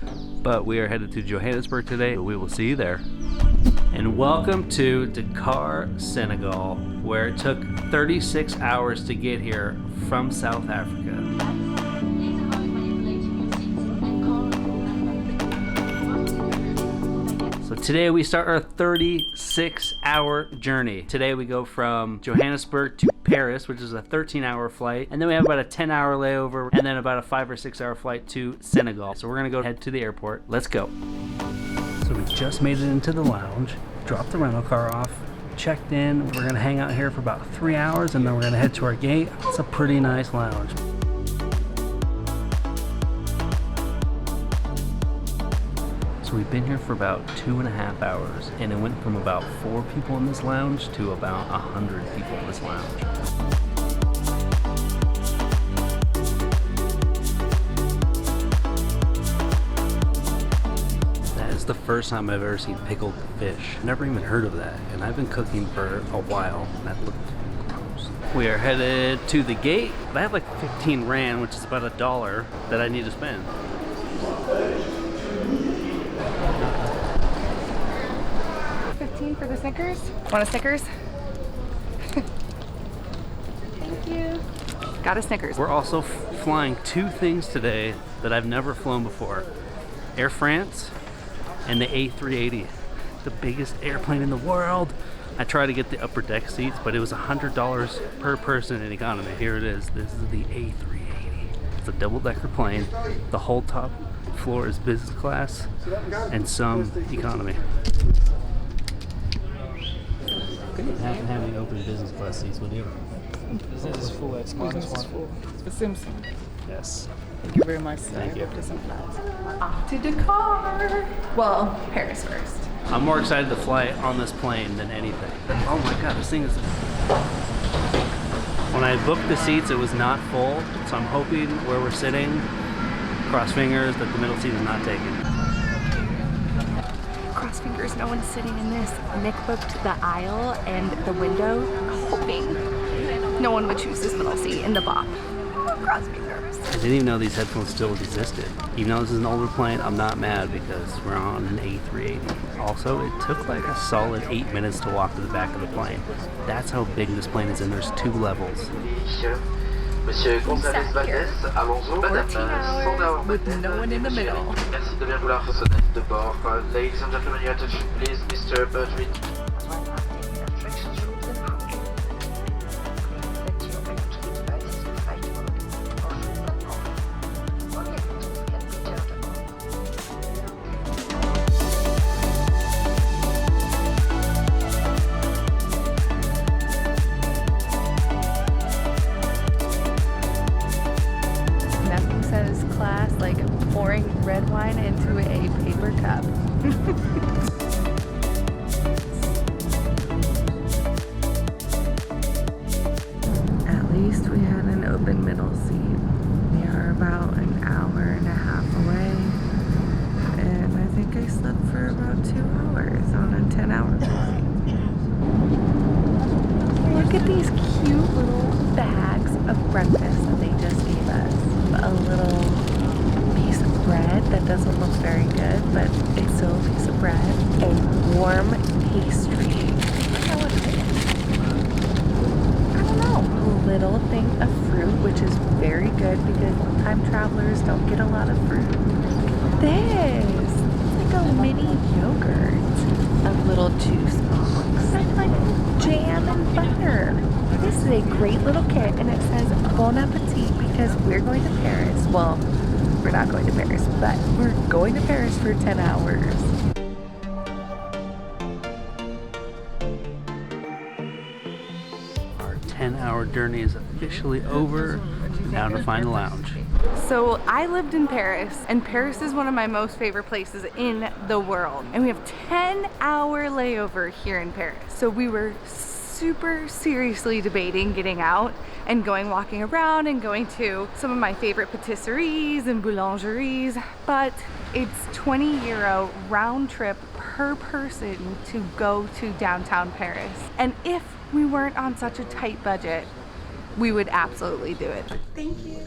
But we are headed to Johannesburg today. We will see you there. And welcome to Dakar, Senegal, where it took 36 hours to get here from South Africa. So today we start our 36-hour journey. Today we go from Johannesburg to Paris, which is a 13-hour flight, and then we have about a 10-hour layover, and then about a 5 or 6 hour flight to Senegal. So we're gonna go head to the airport. Let's go. So we just made it into the lounge, dropped the rental car off, checked in. We're gonna hang out here for about 3 hours, and then we're gonna head to our gate. It's a pretty nice lounge. So we've been here for about 2.5 hours, and it went from about 4 people in this lounge to about 100 people in this lounge. That is the first time I've ever seen pickled fish. Never even heard of that, and I've been cooking for a while. That looked gross. We are headed to the gate. I have like 15 rand, which is about $1 that I need to spend. For the Snickers? Want a Snickers? Thank you. Got a Snickers. We're also flying 2 things today that I've never flown before. Air France and the A380, the biggest airplane in the world. I tried to get the upper deck seats, but it was $100 per person in economy. Here it is. This is the A380. It's a double-decker plane. The whole top floor is business class and some economy. Having open business class seats with you. This is full X minus one. The Simpson. Yes. Thank you very much. Thank you. Off to Dakar. Well, Paris first. I'm more excited to fly on this plane than anything. Oh my god, this thing is... When I booked the seats, it was not full, so I'm hoping where we're sitting, cross fingers, that the middle seat is not taken. Cross fingers, no one's sitting in this. Nick booked the aisle and the window, hoping no one would choose this middle seat in the bop. Cross fingers. I didn't even know these headphones still existed. Even though this is an older plane, I'm not mad because we're on an A380. Also, it took like a solid 8 minutes to walk to the back of the plane. That's how big this plane is, and there's 2 levels. Monsieur González Valdez, Alonso, Madame, 14 hours with no one in the middle. Merci de bien vouloir sonner de bord. Ladies and gentlemen, your attention please, Mr. Bertwin. Pouring red wine into a paper cup. At least we had an open middle seat. We are about an hour and a half away, and I think I slept for about 2 hours on a 10-hour flight. Look at these cute little bags of breakfast that they just gave us. A little bread that doesn't look very good, but it's still a piece of bread. A warm pastry. Look how it is. I don't know. A little thing of fruit, which is very good because time travelers don't get a lot of fruit. This. It's like a mini yogurt. A little juice box. It's like jam and butter. This is a great little kit, and it says Bon Appetit because we're going to Paris. Well, we're not going to Paris, but we're going to Paris for 10 hours. Our 10-hour journey is officially over. Now to find the lounge. So I lived in Paris, and Paris is one of my most favorite places in the world. And we have 10-hour layover here in Paris. So we were super seriously debating getting out and going walking around and going to some of my favorite patisseries and boulangeries, but it's 20 euro round trip per person to go to downtown Paris. And if we weren't on such a tight budget, we would absolutely do it. Thank you.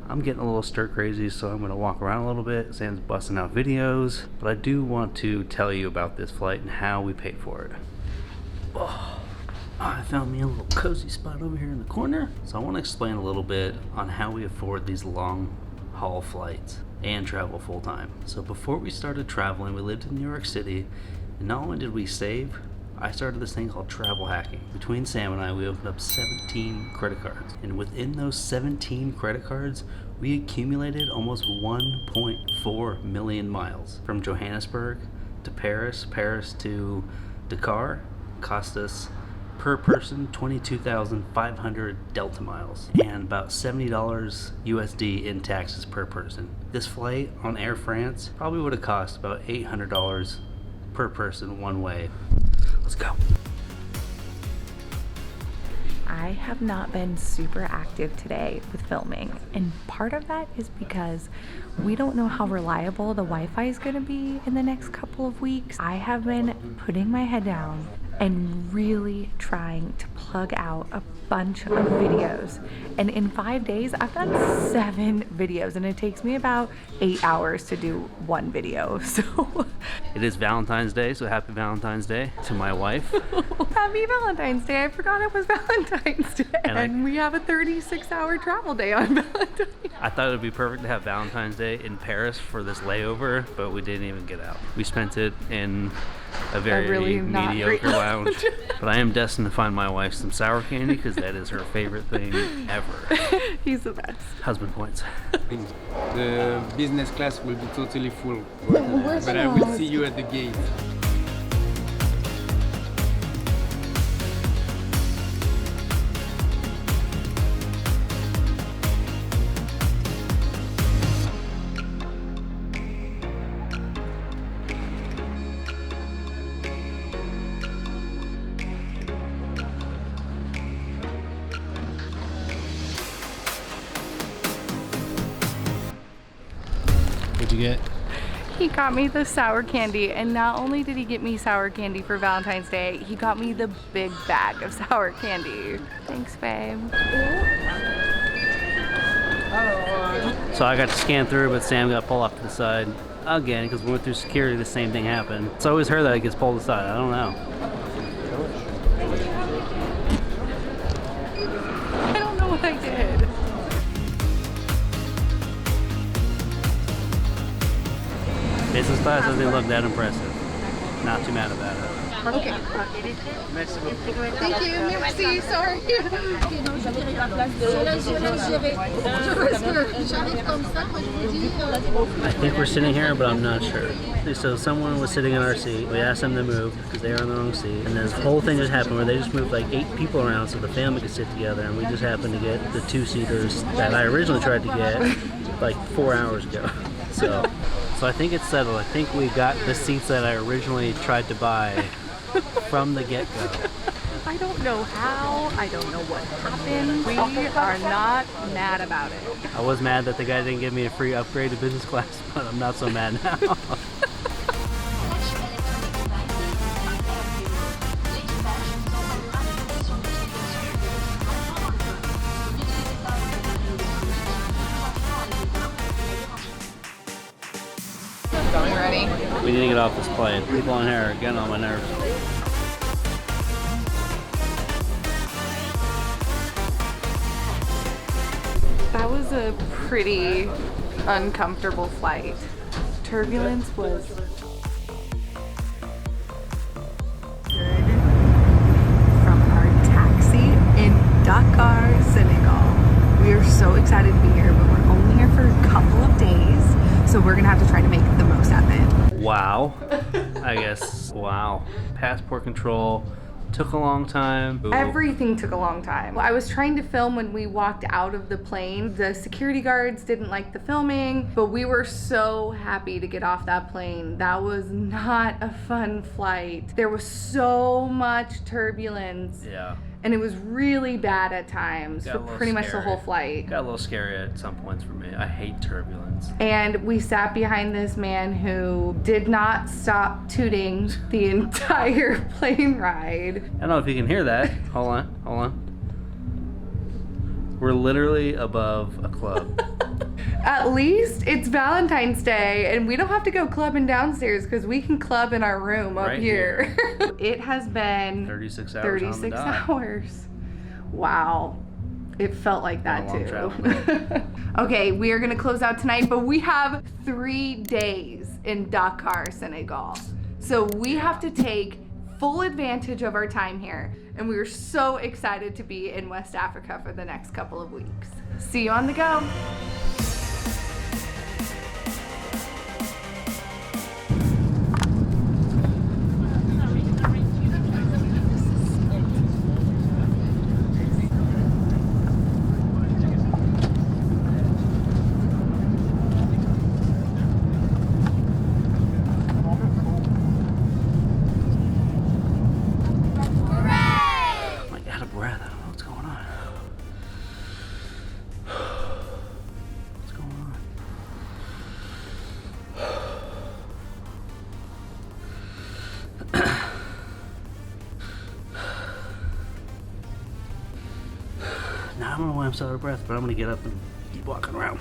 I'm getting a little stir crazy, so I'm going to walk around a little bit. Sam's busting out videos, but I do want to tell you about this flight and how we paid for it. Oh, I found me a little cozy spot over here in the corner. So I want to explain a little bit on how we afford these long haul flights and travel full time. So before we started traveling, we lived in New York City, and not only did we save, I started this thing called travel hacking. Between Sam and I, we opened up 17 credit cards. And within those 17 credit cards, we accumulated almost 1.4 million miles. From Johannesburg to Paris, Paris to Dakar, cost us per person 22,500 Delta miles and about $70 USD in taxes per person. This flight on Air France probably would have cost about $800 per person one way. Let's go. I have not been super active today with filming, and part of that is because we don't know how reliable the Wi-Fi is going to be in the next couple of weeks. I have been putting my head down and really trying to plug out a bunch of videos, and in 5 days I've done 7 videos, and it takes me about 8 hours to do one video. So it is Valentine's Day, so happy Valentine's Day to my wife. Happy Valentine's Day. I forgot it was Valentine's Day, and we have a 36-hour travel day on Valentine's. I thought it would be perfect to have Valentine's Day in Paris for this layover, but we didn't even get out. We spent it in a very really mediocre lounge. But I am destined to find my wife some sour candy because that is her favorite thing ever. He's the best. Husband points. The business class will be totally full, but I will see you at the gate. What'd you get? He got me the sour candy, and not only did he get me sour candy for Valentine's Day, he got me the big bag of sour candy. Thanks, babe. So I got to scan through, but Sam got pulled off to the side again because we went through security. The same thing happened. It's always her that gets pulled aside. I don't know. I don't know what I did. Business class doesn't look that impressive. Not too mad about it. Okay. Thank you. Merci. Sorry. I think we're sitting here, but I'm not sure. So someone was sitting in our seat. We asked them to move because they were on the wrong seat. And this whole thing just happened where they just moved like 8 people around so the family could sit together. And we just happened to get the 2-seaters that I originally tried to get like 4 hours ago. So I think it's settled. I think we got the seats that I originally tried to buy from the get-go. I don't know how. I don't know what happened. We are not mad about it. I was mad that the guy didn't give me a free upgrade to business class, but I'm not so mad now. Ready? We need to get off this plane. People on here are getting on my nerves. That was a pretty uncomfortable flight. Turbulence was good. From our taxi in Dakar, Senegal. We are so excited to be here, but we're only here for a couple of days, so we're gonna have to try to make the most of it. Wow. I guess. Wow. Passport control took a long time. Everything took a long time. I was trying to film when we walked out of the plane. The security guards didn't like the filming, but we were so happy to get off that plane. That was not a fun flight. There was so much turbulence. Yeah. And it was really bad at times Got for a little pretty much the scary. whole flight. Got a little scary at some points for me. I hate turbulence. And we sat behind this man who did not stop tooting the entire plane ride. I don't know if you can hear that. Hold on. We're literally above a club. At least it's Valentine's Day and we don't have to go clubbing downstairs because we can club in our room up Right here. It has been 36 hours. 36 hours. Wow. It felt like that Been a long too. travel. Okay, we are gonna close out tonight, but we have 3 days in Dakar, Senegal. So we have to take full advantage of our time here. And we are so excited to be in West Africa for the next couple of weeks. See you on the go. Now I don't know why I'm so out of breath, but I'm gonna get up and keep walking around.